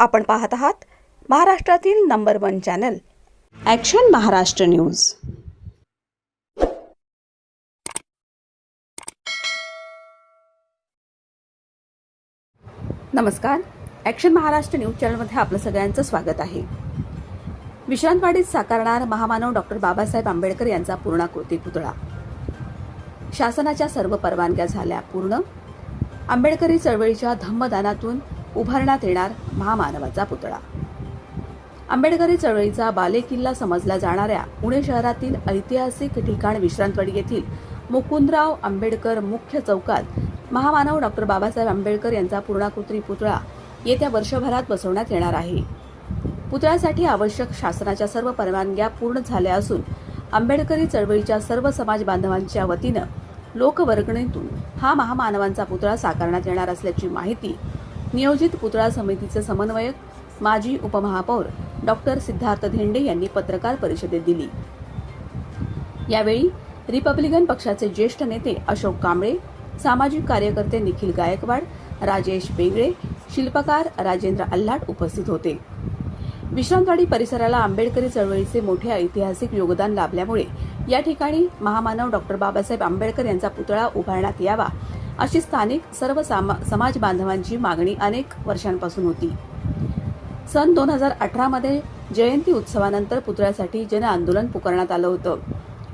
आपण पाहत आहात महाराष्ट्रातील number 1 channel action Maharashtra news. नमस्कार, ॲक्शन महाराष्ट्र न्यूज चॅनलमध्ये आपलं सगळ्यांचं स्वागत आहे। विश्रांतवाडीत साकारणार महामानव डॉक्टर बाबासाहेब आंबेडकर यांचा पूर्णाकृती पुतळा। शासनाच्या सर्व परवानग्या झाल्या पूर्ण। आंबेडकरी चळवळीच्या धम्मदानातून उभारण्यात येणार महामानवाचा पुतळा। आंबेडकरी चळवळीचा बालेकिल्ला समजल्या जाणाऱ्या पुणे शहरातील ऐतिहासिक ठिकाण विश्रांतवाडी येथील मुकुंदराव आंबेडकर मुख्य चौकात महामानव डॉक्टर बाबासाहेब आंबेडकर यांचा पूर्णाकृती पुतळा येत्या वर्षभरात बसवण्यात येणार आहे। पुतळ्यासाठी आवश्यक शासनाच्या सर्व परवानग्या पूर्ण झाल्या असून आंबेडकरी चळवळीच्या सर्व समाज बांधवांच्या वतीनं लोकवर्गणीतून हा महामानवांचा पुतळा साकारण्यात येणार असल्याची माहिती नियोजित पुतळा समितीचे समन्वयक माजी उपमहापौर डॉक्टर सिद्धार्थ धेंडे यांनी पत्रकार परिषदेत दिली। यावेळी रिपब्लिकन पक्षाचे ज्येष्ठ नेते अशोक कांबळे, सामाजिक कार्यकर्ते निखिल गायकवाड, राजेश बेगळे, शिल्पकार राजेंद्र अल्हाट उपस्थित होते। विश्रांतवाडी परिसराला आंबेडकरी चळवळीचे मोठे ऐतिहासिक योगदान लाभल्यामुळे या ठिकाणी महामानव डॉक्टर बाबासाहेब आंबेडकर यांचा पुतळा उभारण्यात यावा अशी स्थानिक सर्व समाज बांधवांची मागणी अनेक वर्षांपासून होती। सन 2018 मध्ये जयंती उत्सवानंतर पुतळ्यासाठी जन आंदोलन पुकारण्यात आलं होतं।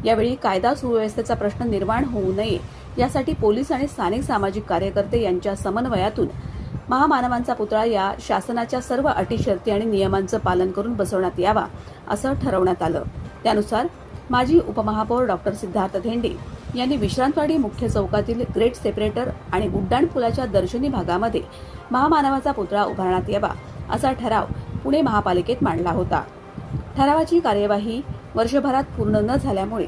यावेळी कायदा सुव्यवस्थेचा प्रश्न निर्माण होऊ नये यासाठी पोलीस आणि स्थानिक सामाजिक कार्यकर्ते यांच्या समन्वयातून महामानवांचा पुतळा या शासनाच्या सर्व अटी शर्ती आणि नियमांचं पालन करून बसवण्यात यावा असं ठरवण्यात आलं। त्यानुसार माजी उपमहापौर डॉक्टर सिद्धार्थ धेंडे यांनी विश्रांतवाडी मुख्य चौकातील ग्रेट सेपरेटर आणि उड्डाण पुलाच्या दर्शनी भागामध्ये महामानवाचा पुतळा उभारण्यात यावा असा ठराव पुणे महापालिकेत मांडला होता। ठरावाची कार्यवाही वर्षभरात पूर्ण न झाल्यामुळे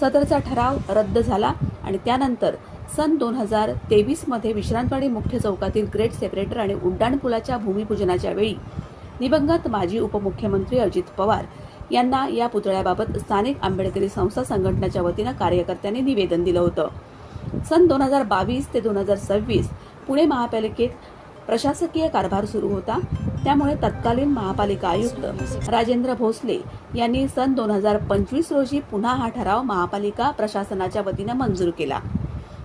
सदरचा ठराव रद्द झाला आणि त्यानंतर सन 2023 मध्ये विश्रांतवाडी मुख्य चौकातील ग्रेट सेपरेटर आणि उड्डाण पुलाच्या भूमिपूजनाच्या वेळी दिवंगत माजी उपमुख्यमंत्री अजित पवार यांना या पुतळ्याबाबत स्थानिक आंबेडकरी संस्था संघटनेच्या वतीनं कार्यकर्त्यांनी निवेदन दिलं होतं। सन 2022 ते 2026 पुणे महापालिकेत प्रशासकीय कारभार सुरू होता, त्यामुळे तत्कालीन महापालिका आयुक्त राजेंद्र भोसले यांनी सन 2025 रोजी पुन्हा हा ठराव महापालिका प्रशासनाच्या वतीनं मंजूर केला।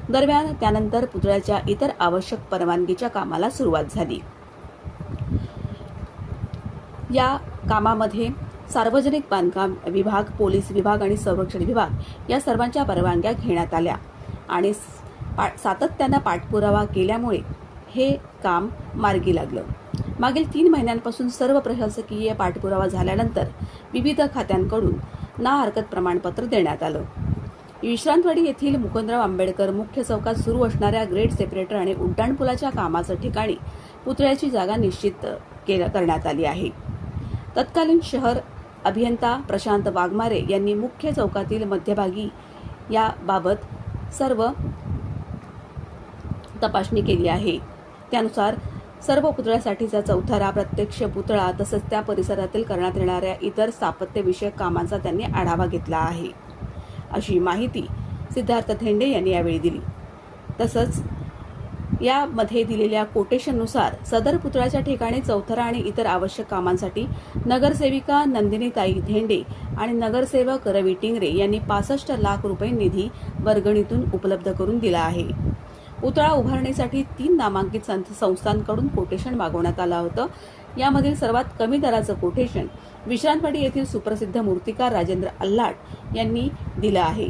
दरम्यान त्यानंतर पुतळ्याच्या इतर आवश्यक परवानगीच्या कामाला सुरुवात झाली। या कामामध्ये सार्वजनिक बांधकाम विभाग, पोलीस विभाग आणि संरक्षण विभाग या सर्वांच्या परवानग्या घेण्यात आल्या आणि सातत्यानं पाठपुरावा केल्यामुळे हे काम मार्गी लागलं। मागील 3 महिन्यांपासून सर्व प्रशासकीय पाठपुरावा झाल्यानंतर विविध खात्यांकडून ना हरकत प्रमाणपत्र देण्यात आलं। विश्रांतवाडी येथील मुकुंदराव आंबेडकर मुख्य चौकात सुरू असणाऱ्या ग्रेट सेपरेटर आणि उड्डाण पुलाच्या कामाच्या ठिकाणी पुतळ्याची जागा निश्चित करण्यात आली आहे। तत्कालीन शहर अभियंता प्रशांत वाघमारे यांनी मुख्य चौकातील मध्यभागी याबाबत सर्व तपासणी केली आहे। त्यानुसार सर्व पुतळ्यासाठीचा चौथरा, प्रत्यक्ष पुतळा तसंच त्या परिसरातील करण्यात येणाऱ्या इतर स्थापत्यविषयक कामांचा त्यांनी आढावा घेतला आहे अशी माहिती सिद्धार्थ धेंडे यांनी यावेळी दिली। तसंच यामध्ये दिलेल्या कोटेशननुसार सदर पुतळ्याच्या ठिकाणी चौथरा आणि इतर आवश्यक कामांसाठी नगरसेविका नंदिनीताई धेंडे आणि नगरसेवक रवी टिंगरे यांनी 65 लाख रुपये निधी वर्गणीतून उपलब्ध करून दिला आहे। पुतळा उभारणीसाठी 3 नामांकित संस्थांकडून कोटेशन मागवण्यात आलं होतं। यामधील सर्वात कमी दराचं कोटेशन विश्रांतवाडी येथील सुप्रसिद्ध मूर्तिकार राजेंद्र अल्हाट यांनी दिलं आहे।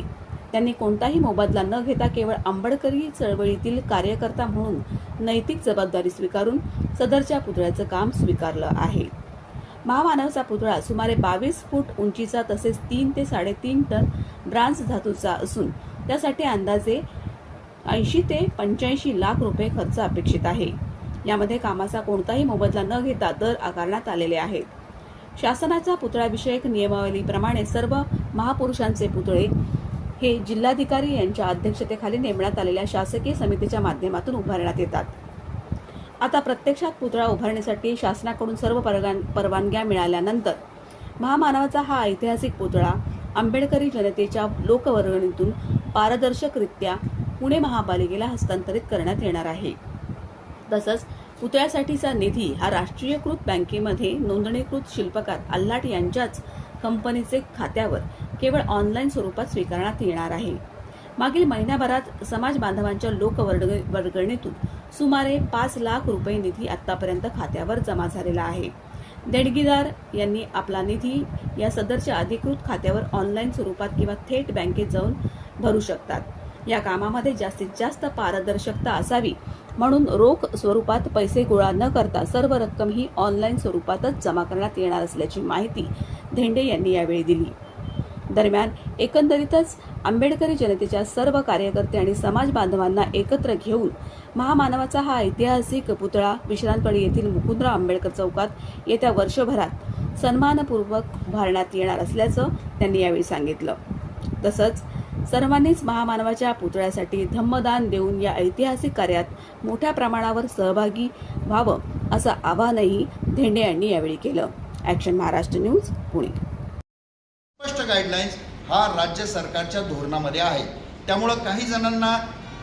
त्यांनी कोणताही मोबदला न घेता केवळ आंबेडकरी चळवळीतील कार्यकर्ता म्हणून नैतिक जबाबदारी स्वीकारून सदरच्या पुतळ्याचं काम स्वीकारलं आहे। महामानवाचा पुतळा सुमारे 22 फूट उंचीचा तसेच 3 ते 3.5 टन ब्रांझ धातूचा असून त्यासाठी अंदाजे 80 ते 85 लाख रुपये खर्च अपेक्षित आहे। यामध्ये कामाचा कोणताही मोबदला न घेता दर आकारण्यात आलेले आहेत। शासनाच्या पुतळ्याविषयक नियमावलीप्रमाणे सर्व महापुरुषांचे पुतळे हे जिल्हाधिकारी यांच्या अध्यक्षतेखाली नेमण्यात आलेल्या शासकीय समितीच्या माध्यमातून उभारण्यात येतात। आता प्रत्यक्षात पुतळा उभारणीसाठी शासनाकडून सर्व परवानग्या मिळाल्यानंतर महामानवाचा हा ऐतिहासिक पुतळा आंबेडकरी जनतेच्या लोकवर्गणीतून पारदर्शकरित्या पुणे महापालिकेला हस्तांतरित करण्यात येणार आहे। तसंच पुतळ्यासाठीचा निधी हा राष्ट्रीयकृत बँकेमध्ये नोंदणीकृत शिल्पकार आल्हाट यांच्याच कंपनीचे खात्यावर केवळ ऑनलाईन स्वरूपात स्वीकारण्यात येणार आहे. मागील महिन्याभरात समाज बांधवांच्या लोकवर्गणीतून सुमारे 5 लाख रुपये निधी आतापर्यंत खात्यावर जमा झालेला आहे. देणगीदार यांनी आपला निधी या सदरच्या अधिकृत खात्यावर ऑनलाईन स्वरूपात किंवा थेट बँकेत जाऊन भरू शकतात. या कामामध्ये जास्तीत जास्त पारदर्शकता असावी म्हणून रोख स्वरूपात पैसे गोळा न करता सर्व रक्कम ही ऑनलाईन स्वरूपातच जमा करण्यात येणार असल्याची माहिती धेंडे यांनी यावेळी दिली. दरम्यान एकंदरीतच आंबेडकरी जनतेच्या सर्व कार्यकर्ते आणि समाज बांधवांना एकत्र घेऊन महामानवाचा हा ऐतिहासिक पुतळा विश्रांतवाडी येथील मुकुंदराव आंबेडकर चौकात येत्या वर्षभरात सन्मानपूर्वक उभारण्यात येणार असल्याचं त्यांनी यावेळी सांगितलं. तसंच सर्वांनीच महामानवाच्या पुतळ्यासाठी धम्मदान देऊन या ऐतिहासिक कार्यात मोठ्या प्रमाणावर सहभागी व्हावं असं आवाहनही धेंडे यांनी यावेळी केलं. Action Maharashtra news, Pune. स्पष्ट गाईडलाईन्स हा राज्य सरकारच्या धोरणामध्ये आहे. त्यामुळं काही जणांना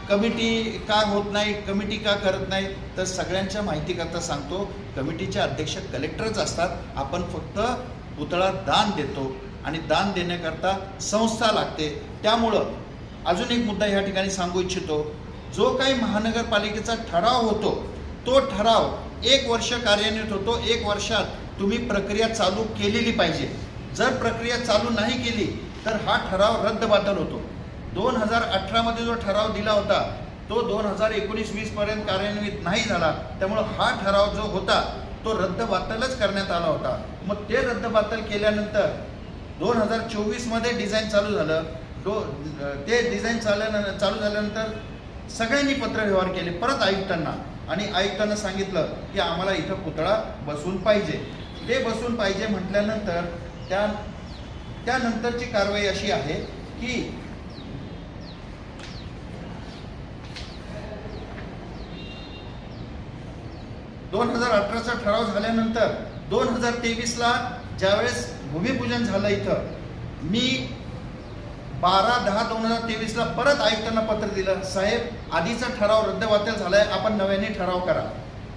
कमिटी का होत नाही, कमिटी का करत नाही, तर सगळ्यांच्या माहितीकरता सांगतो, कमिटीचे अध्यक्ष कलेक्टरच असतात. आपण फक्त पुतळा दान देतो आणि दान देण्याकरता संस्था लागते. त्यामुळं अजून एक मुद्दा ह्या ठिकाणी सांगू इच्छितो, जो काही महानगरपालिकेचा ठराव होतो तो ठराव 1 वर्ष कार्यान्वित होतो. 1 वर्षात तुम्ही प्रक्रिया चालू केलेली पाहिजे. जर प्रक्रिया चालू नाही केली तर हा ठराव रद्दबातल होतो. 2018 जो ठराव दिला होता तो 2019-20 पर्यंत कार्यान्वित नाही झाला. त्यामुळं हा ठराव जो होता तो रद्दबातलच करण्यात आला होता. मग ते रद्दबातल केल्यानंतर 2024 मध्ये डिझाईन चालू झालं. ते डिझाईन चालू झाल्यानंतर सगळ्यांनी पत्रव्यवहार केले परत आयुक्तांना, आणि आयुक्तांना सांगितलं की आम्हाला इथं पुतळा बसवून पाहिजे. ते बसवून पाहिजे म्हटल्यानंतर त्यानंतरची कारवाई अशी आहे की चा ठराव झाल्यानंतर 2023ला ज्यावेळेस भूमिपूजन झालं इथं, मी 12/10/2023ला परत आयुक्तांना पत्र दिलं, साहेब आधीचा ठराव रद्दबातल झालाय, आपण नव्याने ठराव करा.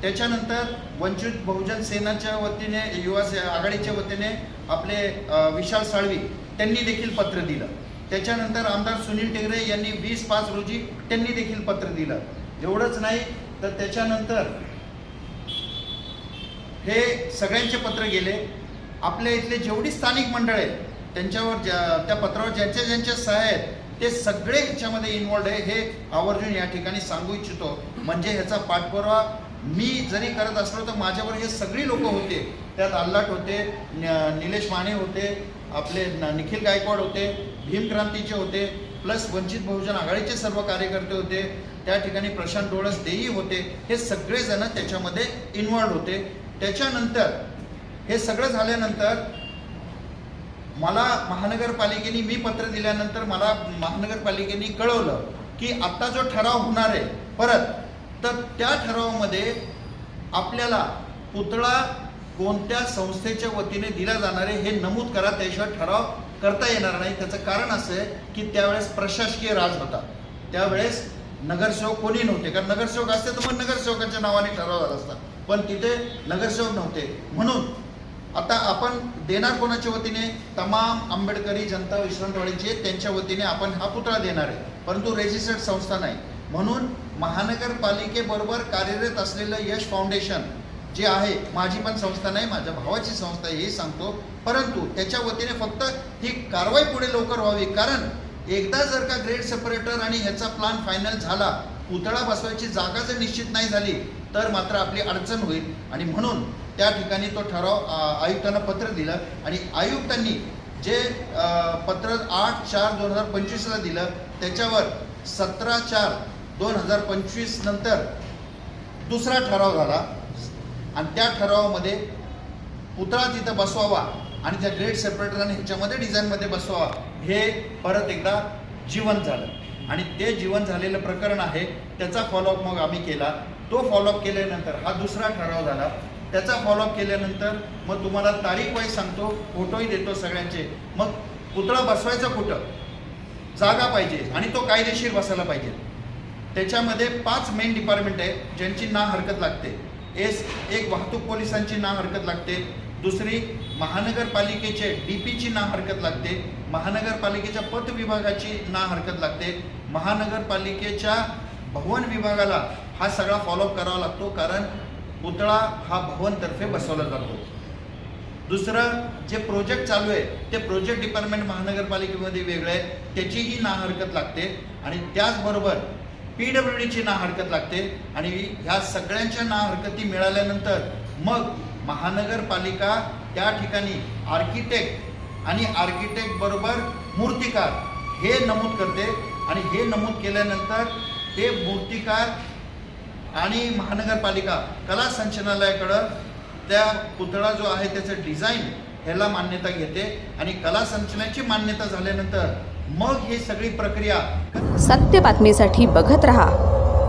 त्याच्यानंतर वंचित बहुजन सेनाच्या वतीने, युवा आघाडीच्या वतीने आपले विशाल साळवी त्यांनी देखील पत्र दिलं. त्याच्यानंतर आमदार सुनील टेगरे यांनी 20/5 रोजी त्यांनी देखील पत्र दिलं. एवढंच नाही तर त्याच्यानंतर हे सगळ्यांचे पत्र गेले. आपल्या इथले जेवढी स्थानिक मंडळ आहेत त्यांच्यावर त्या पत्रावर ज्यांच्या सह्या आहेत ते सगळे ह्याच्यामध्ये इन्वॉल्ड आहे, हे आवर्जून या ठिकाणी सांगू इच्छितो. म्हणजे ह्याचा पाठपुरावा मी जरी करत असलो तर माझ्यावर हे सगळी लोक होते. त्यात आल्हाट होते, निलेश माने होते, आपले निखिल गायकवाड होते, भीमक्रांतीचे होते, प्लस वंचित बहुजन आघाडीचे सर्व कार्यकर्ते होते. त्या ठिकाणी प्रशांत डोळस देई होते. हे सगळेजण त्याच्यामध्ये इन्वॉल्ड होते. त्याच्यानंतर हे सगळं झाल्यानंतर मला महानगरपालिकेने, मी पत्र दिल्यानंतर मला महानगरपालिकेने कळवलं की आता जो ठराव होणार आहे परत, तर त्या ठरावामध्ये आपल्याला पुतळा कोणत्या संस्थेच्या वतीने दिला जाणार आहे हे नमूद करा, त्याशिवाय ठराव करता येणार नाही. त्याचं कारण असं आहे की त्यावेळेस प्रशासकीय राज होता. त्यावेळेस नगरसेवक कोणी नव्हते, कारण नगरसेवक असते तर मग नगरसेवकाच्या नावाने ठराव झाला असता, पण तिथे नगरसेवक नव्हते. म्हणून आता आपण देणार कोणाच्या वतीने, तमाम आंबेडकरी जनता विश्रांतवाडीचे त्यांच्या वतीने आपण हा पुतळा देणार आहे, परंतु रजिस्टर्ड संस्था नाही. म्हणून महानगरपालिकेबरोबर कार्यरत असलेलं यश फाउंडेशन जे आहे, माझी पण संस्था नाही, माझ्या भावाची संस्था आहे हे सांगतो, परंतु त्याच्या वतीने फक्त ही कारवाई पुढे लवकर व्हावी. कारण एकदा जर का ग्रेड सेपरेटर आणि ह्याचा प्लॅन फायनल झाला, पुतळा बसवायची जागा जर निश्चित नाही झाली तर मात्र आपली अडचण होईल. आणि म्हणून त्या ठिकाणी तो ठराव आयुक्तांना पत्र दिलं आणि आयुक्तांनी जे पत्र 8/4/2025ला दिलं त्याच्यावर 17/4/2025 नंतर दुसरा ठराव झाला आणि त्या ठरावामध्ये पुतळा तिथं बसवावा आणि त्या ग्रेड सेपरेटरने ह्याच्यामध्ये डिझाईनमध्ये बसवावा हे परत एकदा जिवंत झालं. आणि ते जिवंत झालेलं प्रकरण आहे, त्याचा फॉलोअप मग आम्ही केला. तो फॉलोअप केल्यानंतर हा दुसरा ठराव झाला. त्याचा फॉलोअप केल्यानंतर मग तुम्हाला तारीख वाईज सांगतो, फोटोही देतो सगळ्यांचे. मग पुतळा बसवायचा कुठं, जागा पाहिजे आणि तो कायदेशीर बसायला पाहिजे. त्याच्यामध्ये 5 मेन डिपार्टमेंट आहे ज्यांची ना हरकत लागते. एक वाहतूक पोलिसांची ना हरकत लागते, दुसरी महानगरपालिकेचे DPची ना हरकत लागते, महानगरपालिकेच्या पथ विभागाची ना हरकत लागते, महानगरपालिकेच्या भवन विभागाला हा सगळा फॉलोअप करावा लागतो, कारण पुतळा हा भवनतर्फे बसवला जातो. दुसरं जे प्रोजेक्ट चालू आहे ते प्रोजेक्ट डिपार्टमेंट महानगरपालिकेमध्ये वेगळं आहे, त्याचीही ना हरकत लागते. आणि त्याचबरोबर PWDची ना हरकत लागते. आणि ह्या सगळ्यांच्या ना हरकती मिळाल्यानंतर मग महानगरपालिका त्या ठिकाणी आर्किटेक्ट आणि आर्किटेक्ट बरोबर मूर्तिकार हे नमूद करते. आणि हे नमूद केल्यानंतर ते मूर्तिकार आणि महानगरपालिका कला संचालनालयाकडं त्या पुतळा जो आहे त्याचं डिझाईन ह्याला मान्यता घेते. आणि कला संचालनाची मान्यता झाल्यानंतर मग ही सगळी प्रक्रिया सत्य बातमीसाठी बघत रहा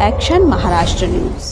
ॲक्शन महाराष्ट्र न्यूज.